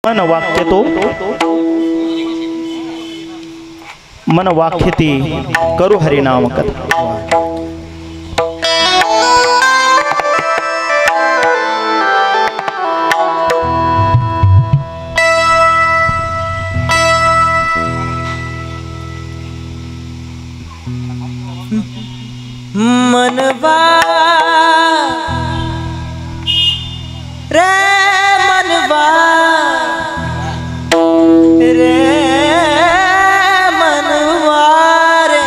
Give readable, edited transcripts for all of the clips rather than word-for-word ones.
मन वाक्य तो मन वाक्य ती करू हरिनाम कथा। मनवा रे मनवा रे मनवा रे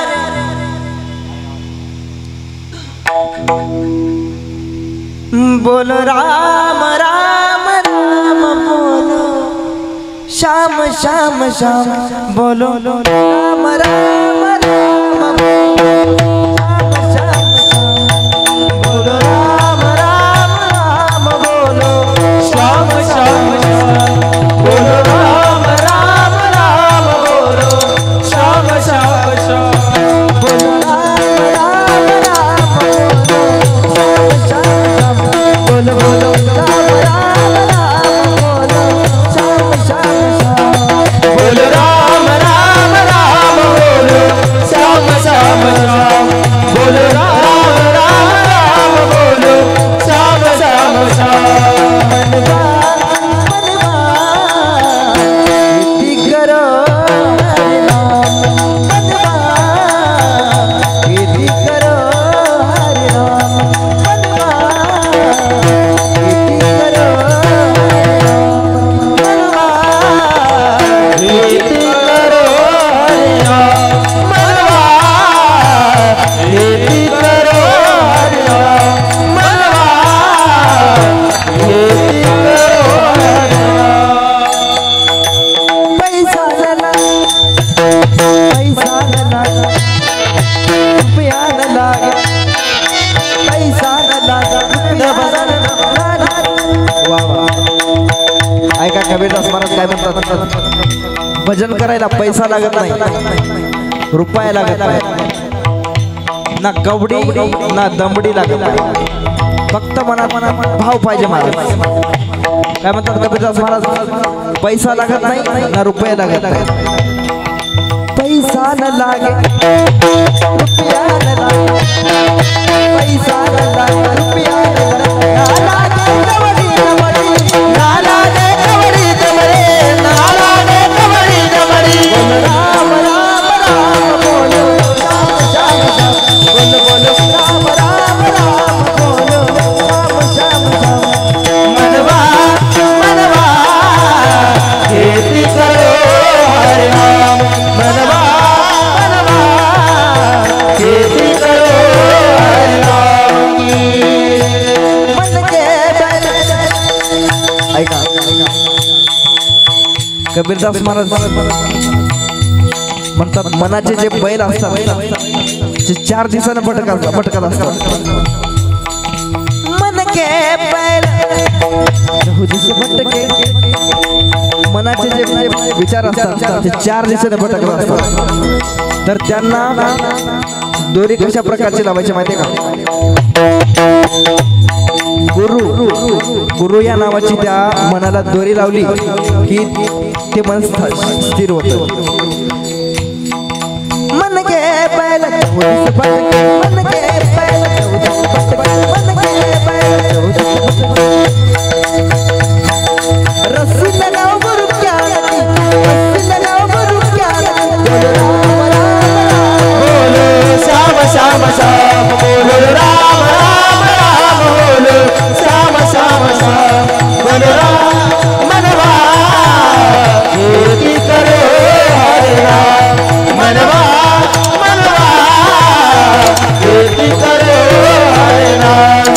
बोलो राम राम राम बोलो श्याम श्याम श्याम बोलो राम राम राम बोलो ऐका कबीरदास महाराज काय म्हणतात, भजन करायला पैसा लागत नाही, रुपया लागत नाही, ना कवडी ना दमडी लागत नाही, फक्त मनात भाव पाहिजे महाराज। काय म्हणतात कबीरदास महाराज, पैसा लागत नाही ना रुपया लागत नाही, पैसा न लागे रुपया न लागे, पैसा न लागे रुपया न लागे, कवडी दमडी ना लागे, कवडी दमडी ना लागे, कवडी दमडी राम राम राम बोलो श्याम श्याम श्याम बोलो बोलो राम राम राम बोलो श्याम श्याम श्याम। मनवा मनवा खेती करो हरे राम, मनवा मनवा खेती करो हरे राम की मन के ऐका कबीरदास महाराज म्हणतात, मनाचे जे बैल असतात जे 4 दिवसानं भटकत असतात, मन के बैल जसे भटके, मनाचे जे विचार असतात ते 4 दिवसानं भटकत असतात, तर त्यांना दोरी कशा प्रकारची लावायची माहिती का? गुरु या नावाची त्या मनाला दोरी लावली की ते मन स्थिर होतं। मन के बैल मन के बैल मन के बैल रस्सी लगाओ गुरु क्या, रस्सी लगाओ गुरु क्या, बोलो राम राम बोलो श्याम श्याम श्याम बोलो राम राम राम बोलो श्याम श्याम श्याम बोलो राम मनवा खेती करो हरे राम, मनवा मनवा खेती करो हरे राम।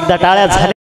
एकदा टाळ्या झाल्या